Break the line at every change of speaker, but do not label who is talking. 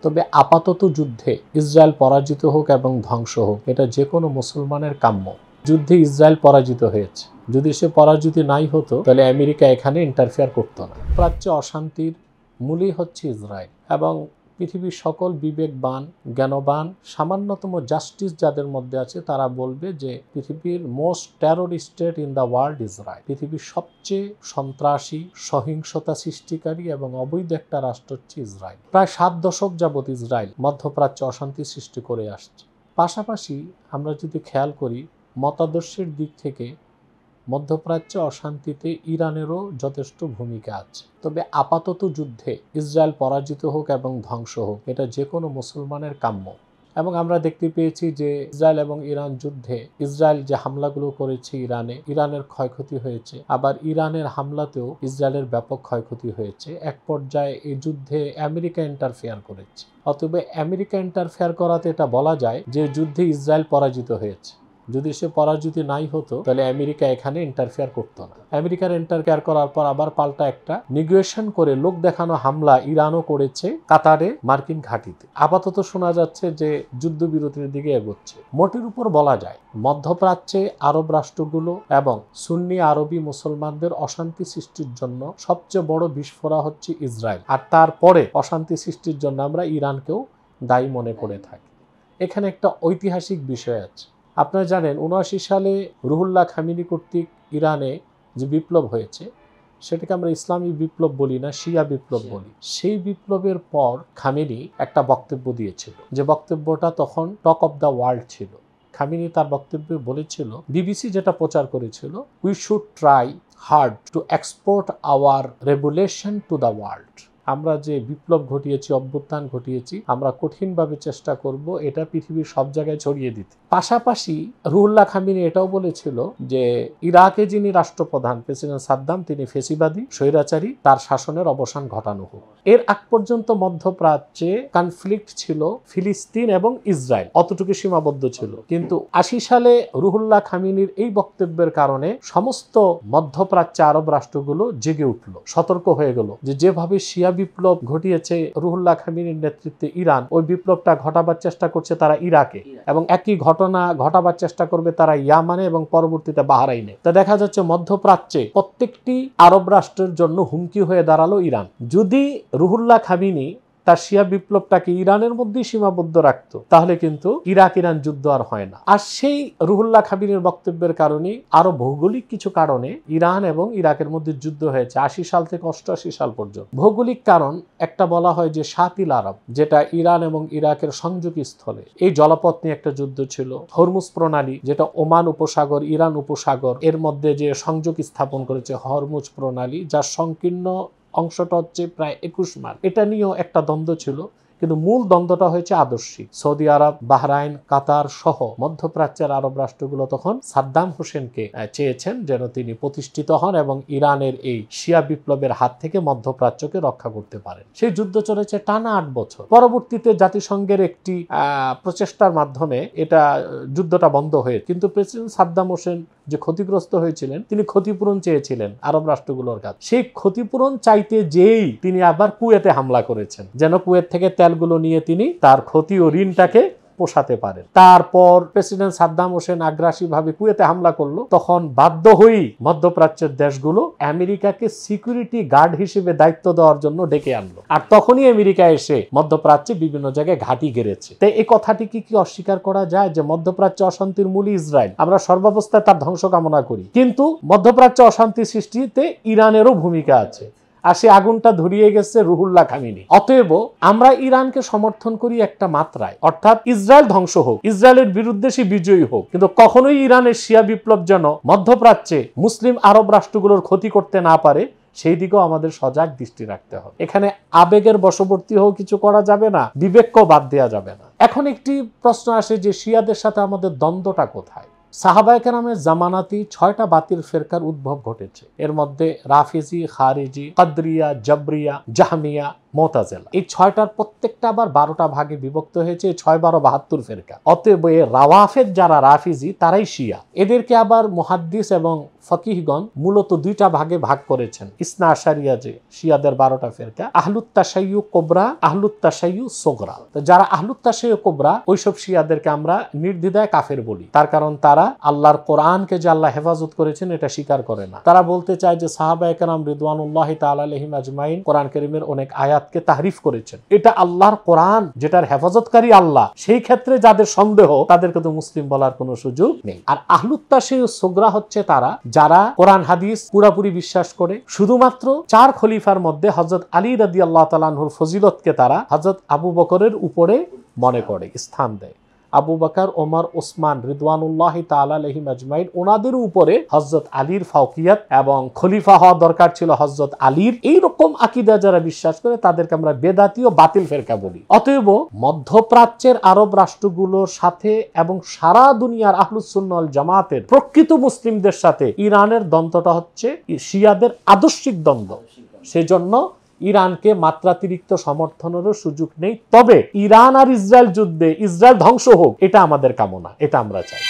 তবে আপাতত যুদ্ধে ইসরায়েল পরাজিত হোক এবং ধ্বংস হোক, এটা যে কোনো মুসলমানের কাম্য। যুদ্ধে ইসরায়েল পরাজিত হয়েছে, যদি সে পরাজিত নাই হতো তাহলে আমেরিকা এখানে ইন্টারফেয়ার করতো না। প্রাচ্য অশান্তির মূলই হচ্ছে ইসরায়েল, এবং পৃথিবীর সকল বিবেকবান, জ্ঞানবান, সামান্যতম জাস্টিস যাদের মধ্যে আছে তারা বলবে যে পৃথিবীর most terror state in the world Israel. পৃথিবীর সবচেয়ে সন্ত্রাসী, সহিংসতা সৃষ্টিকারী এবং অবৈধ একটা রাষ্ট্র হচ্ছে ইসরায়েল। প্রায় 7 দশক যাবৎ ইসরায়েল মধ্যপ্রাচ্যে অশান্তি সৃষ্টি করে আসছে। পাশাপাশি আমরা যদি খেয়াল করি, মতাদর্শের দিক থেকে মধ্যপ্রাচ্যে অশান্তিতে ইরানেরও যথেষ্ট ভূমিকা আছে। তবে আপাতত যুদ্ধে ইসরায়েল পরাজিত হোক এবং ধ্বংস হোক, এটা যে কোনো মুসলমানের কাম্য। এবং আমরা দেখতে পেয়েছি যে ইসরায়েল এবং ইরান যুদ্ধে ইসরায়েল যে হামলাগুলো করেছে ইরানের ক্ষয়ক্ষতি হয়েছে, আবার ইরানের হামলাতেও ইসরায়েলের ব্যাপক ক্ষয়ক্ষতি হয়েছে। এক পর্যায়ে এই যুদ্ধে আমেরিকা ইন্টারফেয়ার করেছে। অতএব আমেরিকা ইন্টারফেয়ার করাতে এটা বলা যায় যে যুদ্ধে ইসরায়েল পরাজিত হয়েছে। যদি সে পরাজিত নাই হতো তাহলে আমেরিকা এখানে ইন্টারফেয়ার করতো না। আমেরিকার ইন্টারফেয়ার করার পর আবার পাল্টা একটা নেগোশিয়েশন করে লোক দেখানো হামলা ইরানও করেছে কাতারে, মার্কিন ঘাঁটিতে। আপাতত শোনা যাচ্ছে যে যুদ্ধবিরতির দিকে এগোচ্ছে। মোটের উপর বলা যায় মধ্যপ্রাচ্যে আরব রাষ্ট্রগুলো এবং সুন্নি আরবি মুসলমানদের অশান্তি সৃষ্টির জন্য সবচেয়ে বড় বিস্ফোরা হচ্ছে ইসরায়েল, আর তারপরে অশান্তি সৃষ্টির জন্য আমরা ইরানকেও দায়ী মনে করে থাকি। এখানে একটা ঐতিহাসিক বিষয় আছে। আপনারা জানেন 79 সালে রুহুল্লাহ খামিনি কর্তৃক ইরানে যে বিপ্লব হয়েছে, সেটাকে আমরা ইসলামী বিপ্লব বলি না, শিয়া বিপ্লব বলি। সেই বিপ্লবের পর খামেনি একটা বক্তব্য দিয়েছিল, যে বক্তব্যটা তখন টক অফ দ্য ওয়ার্ল্ড ছিল। খামেনি তার বক্তব্যে বলেছিল, বিবিসি যেটা প্রচার করেছিল, we should try hard to export our revolution to the world. আমরা যে বিপ্লব ঘটিয়েছি, অভ্যুত্থান ঘটিয়েছি, আমরা কঠিনভাবে চেষ্টা করব এটা পৃথিবীর সব জায়গায় ছড়িয়ে দিতে। পাশাপাশি রুহুল্লাহ খামিনি এটাও বলেছিল যে ইরাকে যিনি রাষ্ট্রপ্রধান প্রেসিডেন্ট সাদ্দাম, তিনি ফেসিবাদী, স্বৈরাচারী, তার শাসনের অবসান ঘটানো হোক। এর আগ পর্যন্ত মধ্যপ্রাচ্যে কনফ্লিক্ট ছিল ফিলিস্তিন এবং ইসরায়েল, অতটুকু সীমাবদ্ধ ছিল। কিন্তু 80 সালে রুহুল্লাহ খামিনির এই বক্তব্যের কারণে সমস্ত মধ্যপ্রাচ্যে আরব রাষ্ট্রগুলো জেগে উঠল, সতর্ক হয়ে গেল যে যেভাবে শিয়া বিপ্লব ঘটিয়েছে রুহুল্লাহ খামিনির নেতৃত্বে ইরান, ওই বিপ্লবটা ঘটাবার চেষ্টা করছে তারা ইরাকে, এবং একই ঘটনা ঘটাবার চেষ্টা করবে তারা ইয়ামানে এবং পরবর্তীতে বাহরাইনে। তা দেখা যাচ্ছে মধ্যপ্রাচ্যে প্রত্যেকটি আরব রাষ্ট্রের জন্য হুমকি হয়ে দাঁড়ালো ইরান। যদি রুহুল্লাহ খামিনি তার শিয়া বিপ্লবটাকে ইরানের মধ্যেই সীমাবদ্ধ রাখতো, তাহলে কিন্তু ইরাক ইরান যুদ্ধ আর হয় না। আর সেই রুহুল্লাহ খামিনির বক্তব্যের কারণে আরো ভৌগোলিক কিছু কারণে ইরান এবং ইরাকের মধ্যে যুদ্ধ হয়েছে 80 সাল থেকে 88 সাল পর্যন্ত। ভৌগোলিক কারণ একটা বলা হয় যে শাতিল আরব, যেটা ইরান এবং ইরাকের সংযোগী স্থলে, এই জলপথ নিয়ে একটা যুদ্ধ ছিল। হরমুজ প্রণালী, যেটা ওমান উপসাগর, ইরান উপসাগর এর মধ্যে যে সংযোগ স্থাপন করেছে হরমুজ প্রণালী, যার সংকীর্ণ অংশটা হচ্ছে প্রায় 21 মাইল, এটা নিয়েও একটা দ্বন্দ্ব ছিল। কিন্তু মূল দ্বন্দ্বটা হয়েছে আদর্শিক। সৌদি আরব, বাহরাইন, কাতার সহ মধ্যপ্রাচ্যের আরব রাষ্ট্রগুলো তখন সাদ্দাম হোসেনকে চেয়েছেন যেন তিনি প্রতিষ্ঠিত হন এবং ইরানের এই শিয়া বিপ্লবের হাত থেকে মধ্যপ্রাচ্যকে রক্ষা করতে পারেন। সেই যুদ্ধ চলেছে টানা 8 বছর। পরবর্তীতে জাতিসংঘের একটি প্রচেষ্টার মাধ্যমে এটা যুদ্ধটা বন্ধ হয়ে, কিন্তু প্রেসিডেন্ট সাদ্দাম হোসেন যে ক্ষতিগ্রস্ত হয়েছিলেন, তিনি ক্ষতিপূরণ চেয়েছিলেন আরব রাষ্ট্রগুলোর কাছে। সেই ক্ষতিপূরণ চাইতে যেই তিনি আবার কুয়েতে হামলা করেছেন, যেন কুয়েত থেকে তেলগুলো নিয়ে তিনি তার ক্ষতি ও ঋণটাকে পোষাতে পারেন। তারপর প্রেসিডেন্ট সাদ্দাম হোসেন আগ্রাসীভাবে কুয়েতে হামলা করলো, তখন বাধ্য হয়েই মধ্যপ্রাচ্যের দেশগুলো আমেরিকাকে সিকিউরিটি গার্ড হিসেবে দায়িত্ব দেওয়ার জন্য ডেকে আনলো। আর তখনই আমেরিকা এসে মধ্যপ্রাচ্যে বিভিন্ন জায়গায় ঘাঁটি গেড়েছে। তাই এই কথাটি কি অস্বীকার করা যায় যে মধ্যপ্রাচ্যে অশান্তির মূল ইসরায়েল? আমরা সর্বাবস্থায় তার ধ্বংস কামনা করি, কিন্তু মধ্যপ্রাচ্যে অশান্তি সৃষ্টিতে ইরানেরও ভূমিকা আছে, আর সে আগুনটা ধরিয়ে গেছে রুহুল্লাহ খামিনি। অতএব আমরা ইরানকে সমর্থন করি একটা মাত্রায়, অর্থাৎ ইসরায়েল ধ্বংস হোক, ইসরায়েলের বিরুদ্ধে সে বিজয়ী হোক, কিন্তু কখনোই ইরানের শিয়া বিপ্লব যেন মধ্যপ্রাচ্যে মুসলিম আরব রাষ্ট্রগুলোর ক্ষতি করতে না পারে, সেই দিকেও আমাদের সজাগ দৃষ্টি রাখতে হবে। এখানে আবেগের বশবর্তী হয়েও কিছু করা যাবে না, বিবেককেও বাদ দেওয়া যাবে না। এখন একটি প্রশ্ন আসে যে শিয়াদের সাথে আমাদের দ্বন্দ্বটা কোথায়? সাহাবায়ে কেরামের জামানাতি 6টা বাতিল ফেরকার উদ্ভব ঘটেছে। এর মধ্যে রাফিজি, খারিজি, কাদরিয়া, জাবরিয়া, জাহমিয়া মুতাজিলা। এই 6টার প্রত্যেকটা আবার 12টা ভাগে বিভক্ত হয়েছে, 6 12 72 ফেরকা। অতএব এই রাওয়াফেদ যারা রাফিজি তারাই শিয়া। এদেরকে আবার মুহাদ্দিস এবং ফকিহগণ মূলত 2টা ভাগে ভাগ করেছেন। ইসনা আশারিয়া যে শিয়াদের 12টা ফেরকা, আহলুত তাশাইয়ু কোবরা, আহলুত তাশাইয়ু সোগরা। তো যারা আহলুত তাশাইয়ু কোবরা ওইসব শিয়াদেরকে আমরা নির্দ্বিধায় কাফের বলি। তার কারণ তারা আল্লাহর কোরআনকে যে আল্লাহ হেফাজত করেছেন এটা স্বীকার করে না। তারা বলতে চায় যে সাহাবায়ে কেরাম রিদওয়ানুল্লাহি তাআলা আলাইহিম আজমাইন কোরআন কারীমের অনেক আয়াতকে তাহরিফ করেছেন। এটা আল্লাহর কোরআন যেটার হেফাজতকারী আল্লাহ, সেই ক্ষেত্রে যাদের সন্দেহ তাদেরকে তো মুসলিম বলার কোনো সুযোগ নেই। আর আহলুত তাশাইয়ু সোগরা হচ্ছে তারা যারা কোরআন হাদিস পুরাপুরি বিশ্বাস করে, শুধুমাত্র 4 খলিফার মধ্যে হযরত আলী রাদিয়াল্লাহু তাআলা আনহুর ফজিলতকে তারা হযরত আবু বকরের উপরে মনে করে, স্থান দেয়। আবু বকর, ওমর, ওসমান রিদওয়ানুল্লাহি তাআলা আলাইহিম আজমাইন ওনাদের উপরে হযরত আলীর ফাওকিয়াত এবং খলিফা হওয়া দরকার ছিল হযরত আলীর। এইরকম আকীদা যারা বিশ্বাস করে তাদেরকে আমরা বেদাতি ও বাতিল ফেরকা বলি। অতএব মধ্যপ্রাচ্যের আরব রাষ্ট্রগুলোর সাথে এবং সারা দুনিয়ার আহলুস সুন্নাহ ওয়াল জামাতের প্রকৃত মুসলিমদের সাথে ইরানের দ্বন্দ্বটা হচ্ছে শিয়াদের আদর্শিক দ্বন্দ্ব। সেজন্য ইরানকে মাত্রাতিরিক্ত সমর্থনেরও সুযোগ নেই। তবে ইরান আর ইসরায়েল যুদ্ধে ইসরায়েল ধ্বংস হোক, এটা আমাদের কামনা, এটা আমরা চাই।